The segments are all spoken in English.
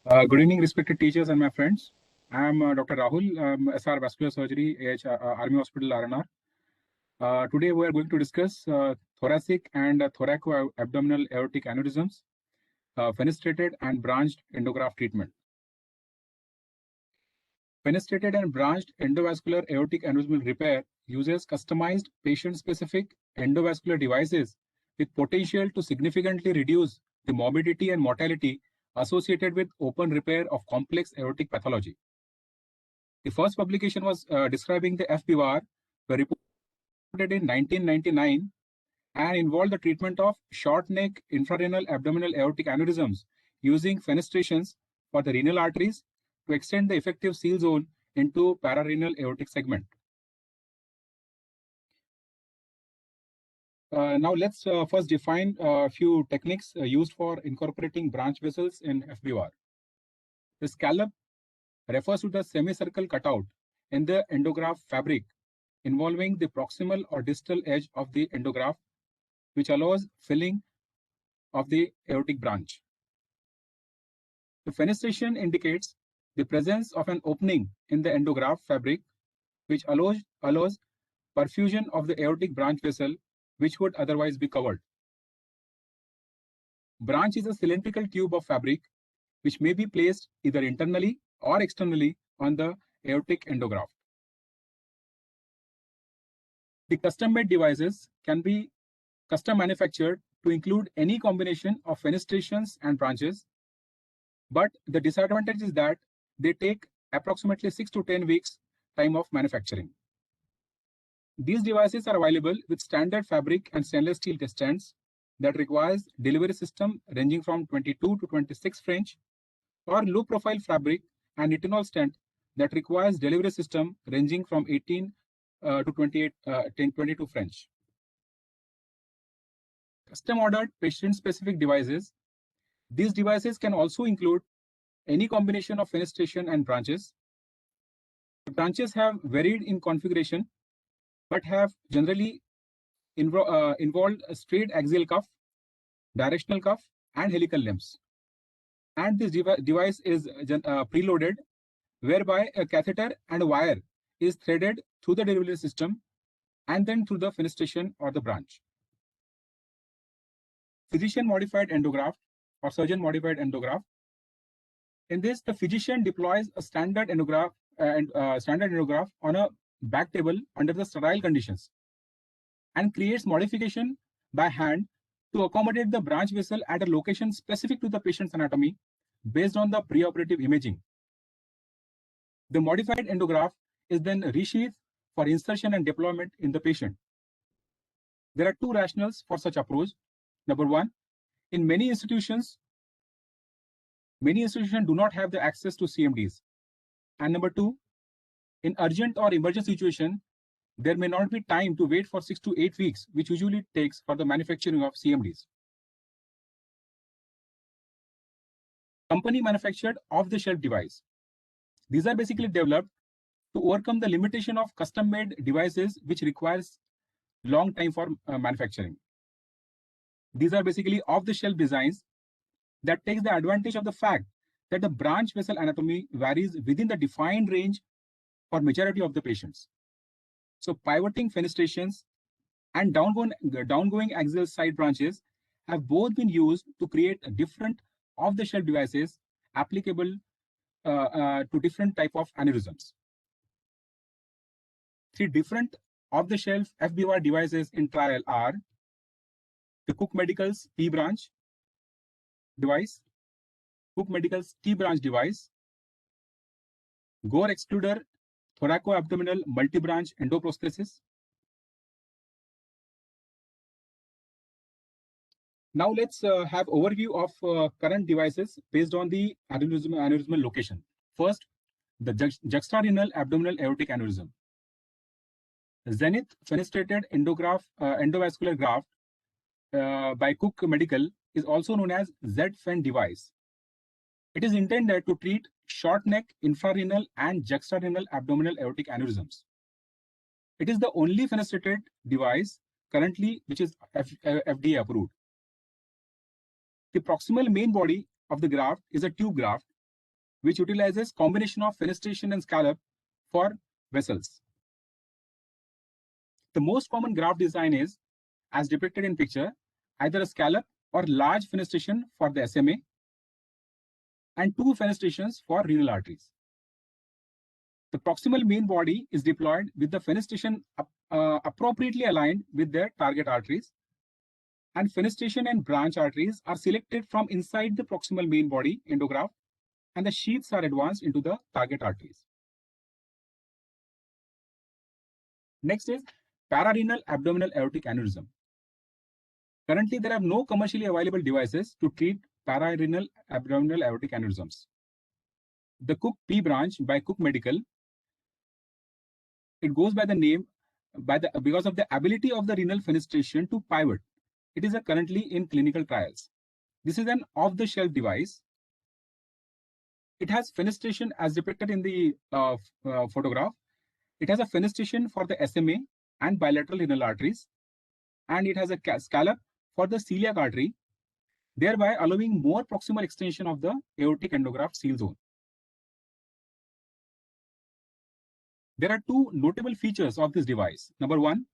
Good evening, respected teachers and my friends. I am Dr. Rahul, SR Vascular Surgery, Army Hospital, RNR. Today, we are going to discuss thoracic and thoracoabdominal aortic aneurysms, fenestrated and branched endograft treatment. Fenestrated and branched endovascular aortic aneurysmal repair uses customized patient-specific endovascular devices with potential to significantly reduce the morbidity and mortality associated with open repair of complex aortic pathology. The first publication was describing the FBVAR, were reported in 1999 and involved the treatment of short neck infrarenal abdominal aortic aneurysms using fenestrations for the renal arteries to extend the effective seal zone into pararenal aortic segment. Now let's first define a few techniques used for incorporating branch vessels in FBVAR. The scallop refers to the semicircle cutout in the endograft fabric involving the proximal or distal edge of the endograft, which allows filling of the aortic branch. The fenestration indicates the presence of an opening in the endograft fabric, which allows perfusion of the aortic branch vessel, which would otherwise be covered. Branch is a cylindrical tube of fabric, which may be placed either internally or externally on the aortic endograft. The custom-made devices can be custom manufactured to include any combination of fenestrations and branches, but the disadvantage is that they take approximately 6 to 10 weeks time of manufacturing. These devices are available with standard fabric and stainless steel test stands that requires delivery system ranging from 22 to 26 French, or low profile fabric and nitinol stent that requires delivery system ranging from 18 to 22 French. Custom ordered patient specific devices. These devices can also include any combination of fenestration and branches. The branches have varied in configuration, but have generally involved a straight axial cuff, directional cuff, and helical limbs. And this device is preloaded, whereby a catheter and a wire is threaded through the delivery system and then through the fenestration or the branch. Physician modified endograft or surgeon modified endograft. In this, the physician deploys a standard endograft on a back table under the sterile conditions and creates modification by hand to accommodate the branch vessel at a location specific to the patient's anatomy based on the preoperative imaging. The modified endograft is then resheathed for insertion and deployment in the patient. There are two rationales for such approach. Number one, in many institutions do not have the access to CMDs. And number two, in urgent or emergency situation, there may not be time to wait for 6 to 8 weeks, which usually takes for the manufacturing of CMDs. Company manufactured off-the-shelf device. These are basically developed to overcome the limitation of custom-made devices, which requires long time for manufacturing. These are basically off-the-shelf designs that takes the advantage of the fact that the branch vessel anatomy varies within the defined range for majority of the patients. So pivoting fenestrations and downgoing axial side branches have both been used to create different off-the-shelf devices applicable to different type of aneurysms. 3 different off-the-shelf FBVAR devices in trial are the Cook Medical's P-branch device, Cook Medical's T-branch device, Gore Excluder thoracoabdominal multi-branch endoprosthesis. Now let's have overview of current devices based on the aneurysmal location. First, the juxtarenal abdominal aortic aneurysm. Zenith fenestrated endovascular graft by Cook Medical is also known as Z-FEN device. It is intended to treat short neck, infrarenal, and juxtarenal abdominal aortic aneurysms. It is the only fenestrated device currently which is FDA approved. The proximal main body of the graft is a tube graft which utilizes combination of fenestration and scallop for vessels. The most common graft design is, as depicted in picture, either a scallop or large fenestration for the SMA and 2 fenestrations for renal arteries. The proximal main body is deployed with the fenestration appropriately aligned with their target arteries, and fenestration and branch arteries are selected from inside the proximal main body endograft, and the sheaths are advanced into the target arteries. Next is pararenal abdominal aortic aneurysm. Currently, there are no commercially available devices to treat pararenal abdominal aortic aneurysms. The Cook P branch by Cook Medical, it goes by the name because of the ability of the renal fenestration to pivot. It is currently in clinical trials. This is an off-the-shelf device. It has fenestration as depicted in the photograph. It has a fenestration for the SMA and bilateral renal arteries, and it has a scallop for the celiac artery, thereby allowing more proximal extension of the aortic endograft seal zone. There are 2 notable features of this device. Number 1,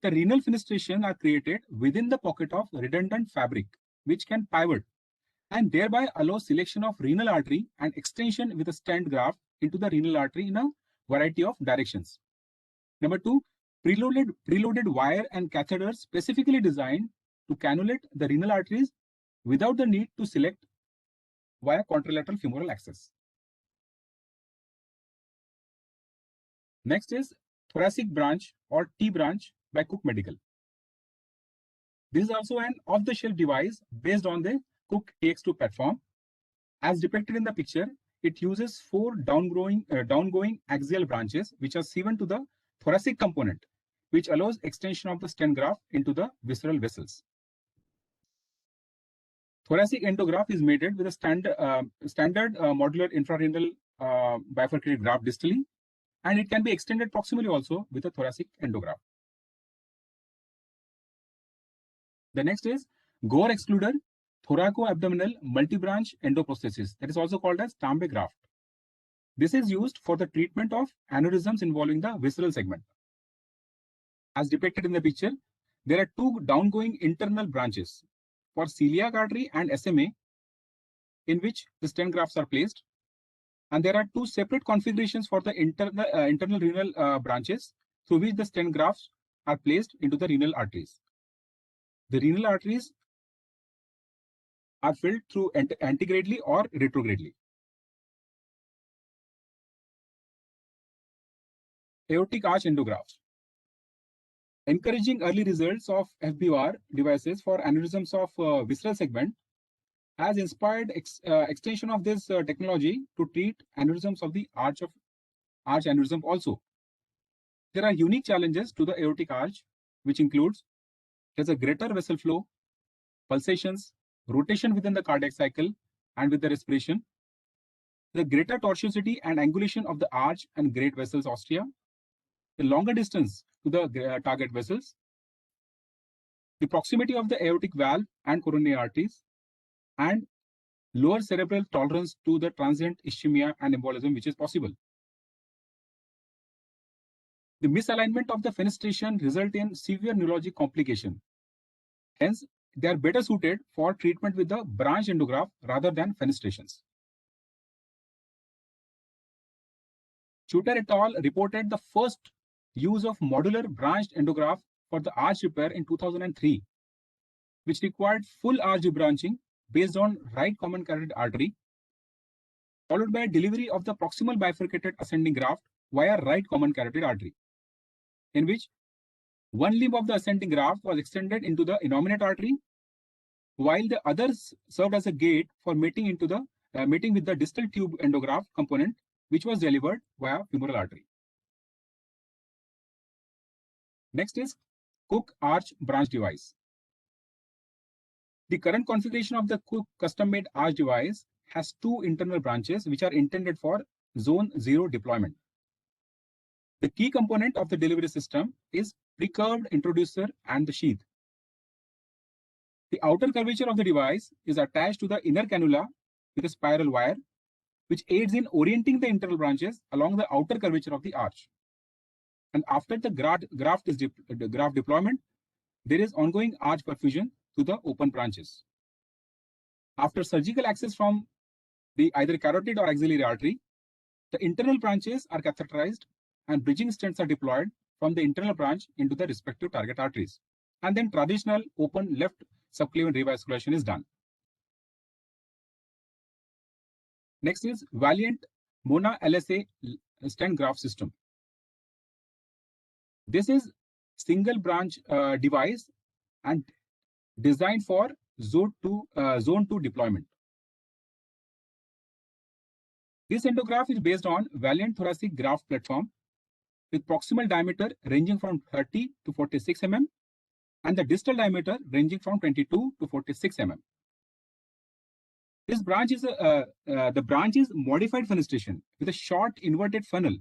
the renal fenestration are created within the pocket of redundant fabric, which can pivot and thereby allow selection of renal artery and extension with a stent graft into the renal artery in a variety of directions. Number 2, preloaded wire and catheters specifically designed to cannulate the renal arteries without the need to select via contralateral femoral access. Next is thoracic branch or T branch by Cook Medical. This is also an off-the-shelf device based on the Cook TX2 platform. As depicted in the picture, it uses 4 downgoing axial branches which are sewn to the thoracic component, which allows extension of the stent graft into the visceral vessels. Thoracic endograft is mated with a standard modular infrarenal bifurcated graft distally, and it can be extended proximally also with a thoracic endograft. The next is Gore excluder thoracoabdominal multibranch endoprosthesis, that is also called as Tambe graft. This is used for the treatment of aneurysms involving the visceral segment. As depicted in the picture, there are 2 downgoing internal branches for celiac artery and SMA in which the stent grafts are placed, and there are 2 separate configurations for the internal renal branches through which the stent grafts are placed into the renal arteries. The renal arteries are filled through antegradely or retrogradely. Aortic arch endografts. Encouraging early results of FBR devices for aneurysms of visceral segment has inspired extension of this technology to treat aneurysms of the arch aneurysm also. There are unique challenges to the aortic arch, which includes there's a greater vessel flow, pulsations, rotation within the cardiac cycle and with the respiration, the greater tortuosity and angulation of the arch and great vessels ostia, the longer distance to the target vessels, the proximity of the aortic valve and coronary arteries, and lower cerebral tolerance to the transient ischemia and embolism which is possible. The misalignment of the fenestration result in severe neurologic complication. Hence, they are better suited for treatment with the branch endograft rather than fenestrations. Shooter et al. Reported the first use of modular branched endograft for the arch repair in 2003, which required full arch debranching based on right common carotid artery, followed by delivery of the proximal bifurcated ascending graft via right common carotid artery, in which one limb of the ascending graft was extended into the innominate artery, while the others served as a gate for mating with the distal tube endograft component, which was delivered via femoral artery. Next is Cook arch branch device. The current configuration of the Cook custom-made arch device has 2 internal branches which are intended for zone 0 deployment. The key component of the delivery system is recurved introducer and the sheath. The outer curvature of the device is attached to the inner cannula with a spiral wire, which aids in orienting the internal branches along the outer curvature of the arch. And after the graft deployment, there is ongoing arch perfusion to the open branches. After surgical access from the either carotid or axillary artery, the internal branches are catheterized and bridging stents are deployed from the internal branch into the respective target arteries. And then traditional open left subclavian revascularization is done. Next is Valiant Mona LSA stent graft system. This is single branch device and designed for zone 2 deployment. This endograph is based on Valiant thoracic graft platform with proximal diameter ranging from 30 to 46 mm and the distal diameter ranging from 22 to 46 mm. This branch is the branch is modified fenestration with a short inverted funnel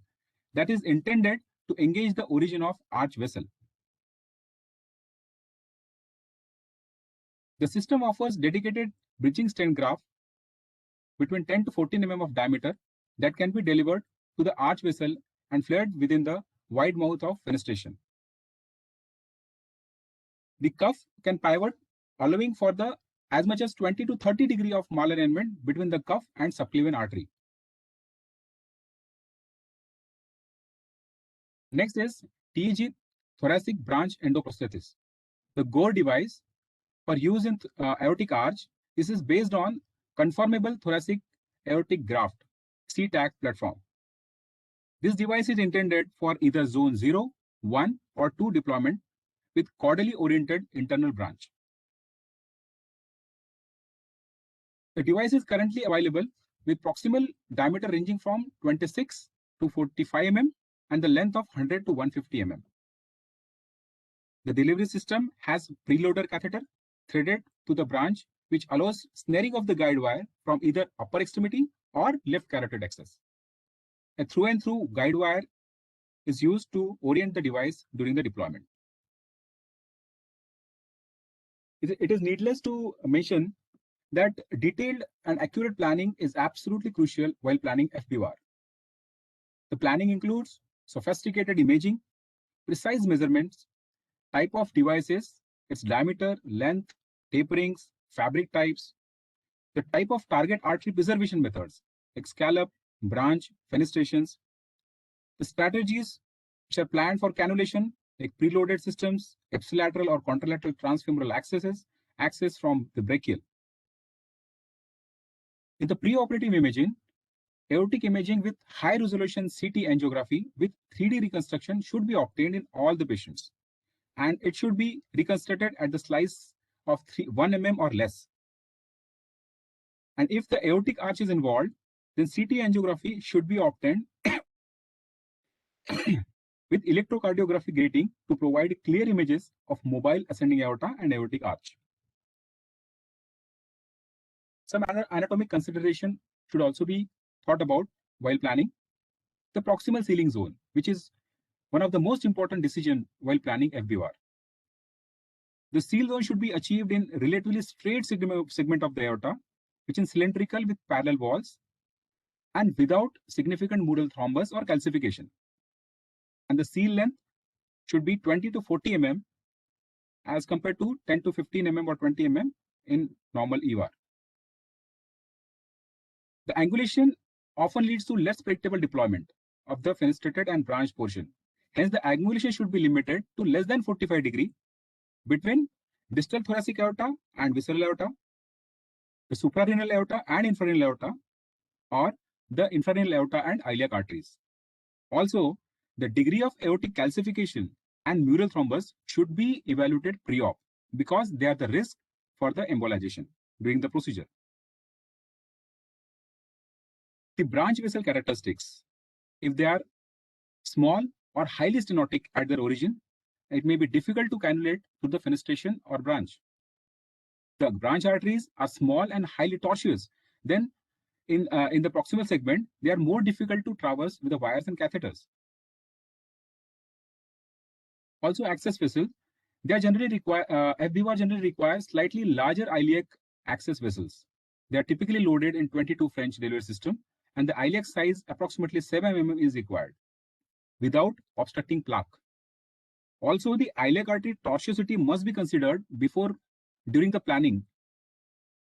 that is intended to engage the origin of arch vessel. The system offers dedicated bridging stent graft between 10 to 14 mm of diameter that can be delivered to the arch vessel and flared within the wide mouth of fenestration. The cuff can pivot, allowing for the as much as 20 to 30 degree of malalignment between the cuff and subclavian artery. Next is TEG thoracic branch endoprosthesis. The GORE device for use in aortic arch. This is based on conformable thoracic aortic graft CTAC platform. This device is intended for either zone 0, 1 or 2 deployment with caudally oriented internal branch. The device is currently available with proximal diameter ranging from 26 to 45 mm and the length of 100 to 150 mm. The delivery system has preloader catheter threaded to the branch, which allows snaring of the guide wire from either upper extremity or left carotid axis. A through and through guide wire is used to orient the device during the deployment. It is needless to mention that detailed and accurate planning is absolutely crucial while planning FBVAR. The planning includes sophisticated imaging, precise measurements, type of devices, its diameter, length, taperings, fabric types, the type of target artery preservation methods, like scallop, branch, fenestrations, the strategies which are planned for cannulation, like preloaded systems, ipsilateral or contralateral transfemoral access from the brachial. In the preoperative imaging, aortic imaging with high resolution CT angiography with 3D reconstruction should be obtained in all the patients. And it should be reconstructed at the slice of 1 mm or less. And if the aortic arch is involved, then CT angiography should be obtained with electrocardiographic grating to provide clear images of mobile ascending aorta and aortic arch. Some anatomic consideration should also be thought about while planning. The proximal sealing zone, which is one of the most important decisions while planning FBVAR. The seal zone should be achieved in relatively straight segment of the aorta, which is cylindrical with parallel walls and without significant mural thrombus or calcification. And the seal length should be 20 to 40 mm as compared to 10 to 15 mm or 20 mm in normal EVAR. The angulation often leads to less predictable deployment of the fenestrated and branch portion. Hence, the angulation should be limited to less than 45 degree between distal thoracic aorta and visceral aorta, the suprarenal aorta and infrarenal aorta, or the infrarenal aorta and iliac arteries. Also, the degree of aortic calcification and mural thrombus should be evaluated pre-op because they are the risk for the embolization during the procedure. The branch vessel characteristics, if they are small or highly stenotic at their origin, it may be difficult to cannulate through the fenestration or branch. The branch arteries are small and highly tortuous. Then in the proximal segment, they are more difficult to traverse with the wires and catheters. Also, access vessels, they are generally FBVAR generally requires slightly larger iliac access vessels. They are typically loaded in 22 French delivery system and the iliac size approximately 7 mm is required without obstructing plaque. Also, the iliac artery tortuosity must be considered during the planning,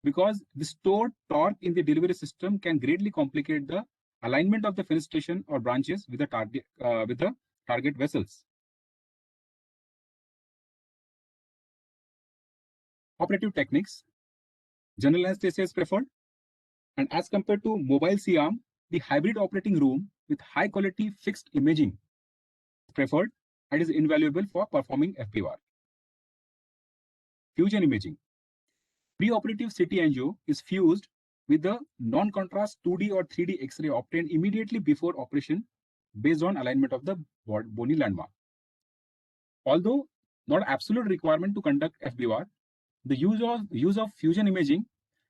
because the stored torque in the delivery system can greatly complicate the alignment of the fenestration or branches with the target vessels. Operative techniques. General anesthesia is preferred, and as compared to mobile C-arm, the hybrid operating room with high quality fixed imaging is preferred and is invaluable for performing FPVAR. Fusion imaging. Preoperative CT angio is fused with the non-contrast 2D or 3D X-ray obtained immediately before operation based on alignment of the bony landmark. Although not absolute requirement to conduct FPVAR, the use of fusion imaging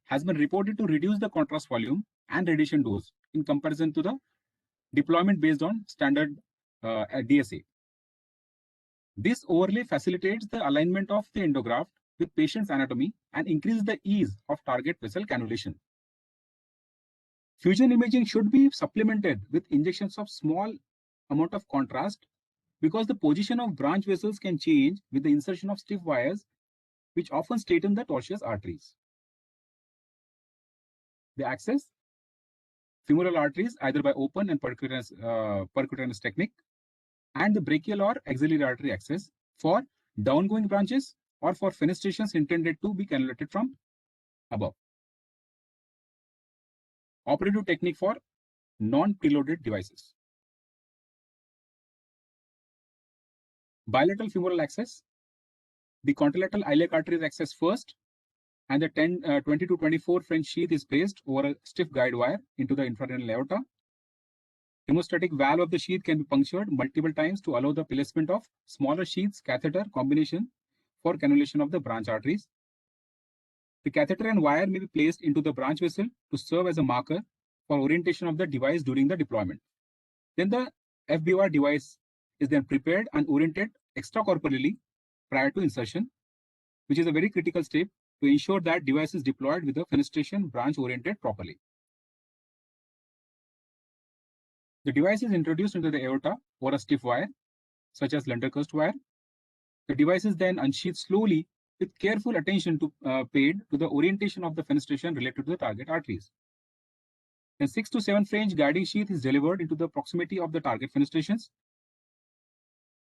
has been reported to reduce the contrast volume and radiation dose in comparison to the deployment based on standard DSA. This overlay facilitates the alignment of the endograft with patient's anatomy and increases the ease of target vessel cannulation. Fusion imaging should be supplemented with injections of small amount of contrast, because the position of branch vessels can change with the insertion of stiff wires, which often straighten the tortuous arteries. The access: femoral arteries either by open and percutaneous technique, and the brachial or axillary artery access for downgoing branches or for fenestrations intended to be cannulated from above. Operative technique for non-preloaded devices. Bilateral femoral access. The contralateral iliac artery is accessed first, and the 20 to 24 French sheath is placed over a stiff guide wire into the infrarenal aorta. Hemostatic valve of the sheath can be punctured multiple times to allow the placement of smaller sheaths catheter combination for cannulation of the branch arteries. The catheter and wire may be placed into the branch vessel to serve as a marker for orientation of the device during the deployment. Then the FBOR device is then prepared and oriented extracorporeally prior to insertion, which is a very critical step to ensure that device is deployed with the fenestration branch oriented properly. The device is introduced into the aorta over a stiff wire, such as Lunderkirst wire. The device is then unsheathed slowly with careful attention paid to the orientation of the fenestration related to the target arteries. Then 6 to 7 French guiding sheath is delivered into the proximity of the target fenestrations.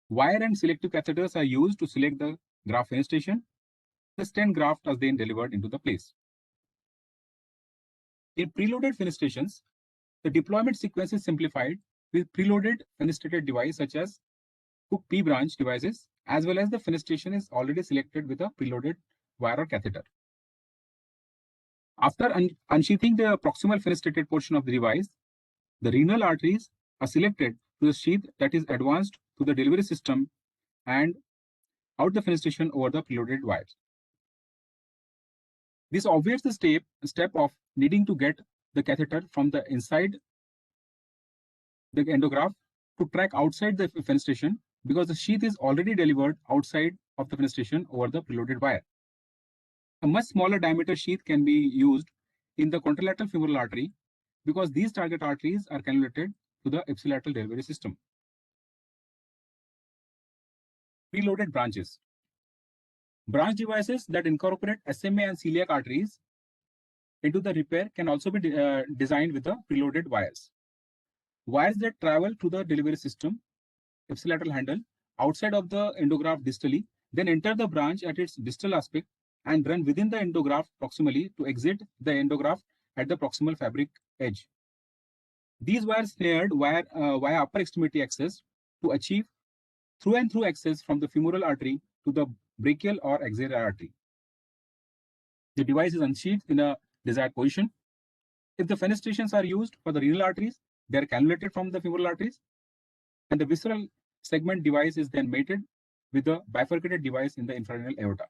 Wire and selective catheters are used to select the graft fenestration. The stent graft is then delivered into the place. In preloaded fenestrations, the deployment sequence is simplified with preloaded fenestrated device such as Cook P branch devices, as well as the fenestration is already selected with a preloaded wire or catheter. After unsheathing the proximal fenestrated portion of the device, the renal arteries are selected to the sheath that is advanced to the delivery system and out the fenestration over the preloaded wires. This obviates the step of needing to get the catheter from the inside the endograft to track outside the fenestration, because the sheath is already delivered outside of the fenestration over the preloaded wire. A much smaller diameter sheath can be used in the contralateral femoral artery, because these target arteries are cannulated to the ipsilateral delivery system. Preloaded branches. Branch devices that incorporate SMA and celiac arteries into the repair can also be designed with the preloaded wires. Wires that travel to the delivery system, ipsilateral handle, outside of the endograft distally, then enter the branch at its distal aspect and run within the endograft proximally to exit the endograft at the proximal fabric edge. These wires snared via upper extremity access to achieve through and through access from the femoral artery to the brachial or axillary artery. The device is unsheathed in a desired position. If the fenestrations are used for the renal arteries, they are cannulated from the femoral arteries, and the visceral segment device is then mated with the bifurcated device in the infrarenal aorta.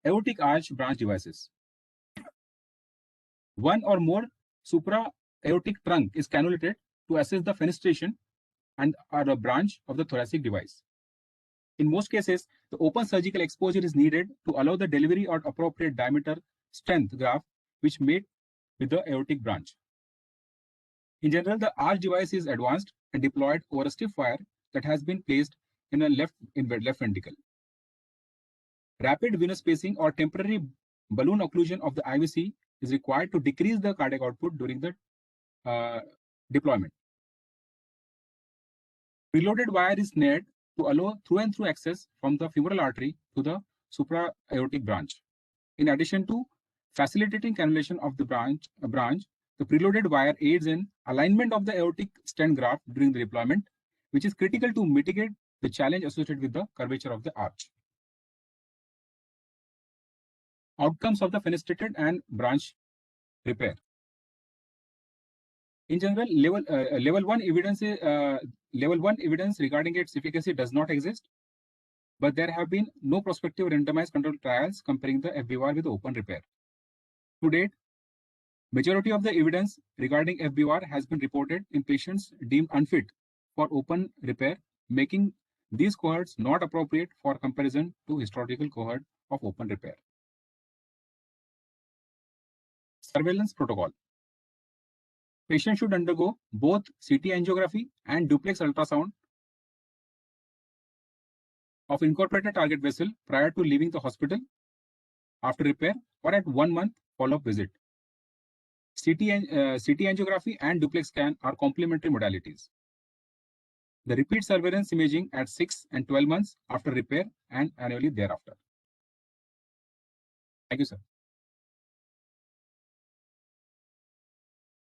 Aortic arch branch devices. One or more supra-aortic trunk is cannulated to assess the fenestration and a branch of the thoracic device. In most cases, the open surgical exposure is needed to allow the delivery of appropriate diameter strength graft, which may with the aortic branch. In general, the arch device is advanced and deployed over a stiff wire that has been placed in a left ventricle. Rapid venous pacing or temporary balloon occlusion of the IVC is required to decrease the cardiac output during the deployment. Preloaded wire is snared to allow through and through access from the femoral artery to the supra-aortic branch. In addition to facilitating cannulation of the branch, the preloaded wire aids in alignment of the aortic stent graft during the deployment, which is critical to mitigate the challenge associated with the curvature of the arch. Outcomes of the fenestrated and branch repair. In general, level one evidence regarding its efficacy does not exist, but there have been no prospective randomized controlled trials comparing the FBR with open repair. To date, majority of the evidence regarding FBR has been reported in patients deemed unfit for open repair, making these cohorts not appropriate for comparison to historical cohort of open repair. Surveillance protocol. Patient should undergo both CT angiography and duplex ultrasound of incorporated target vessel prior to leaving the hospital, after repair, or at 1 month follow-up visit. CT angiography and duplex scan are complementary modalities. The repeat surveillance imaging at 6 and 12 months after repair and annually thereafter. Thank you, sir.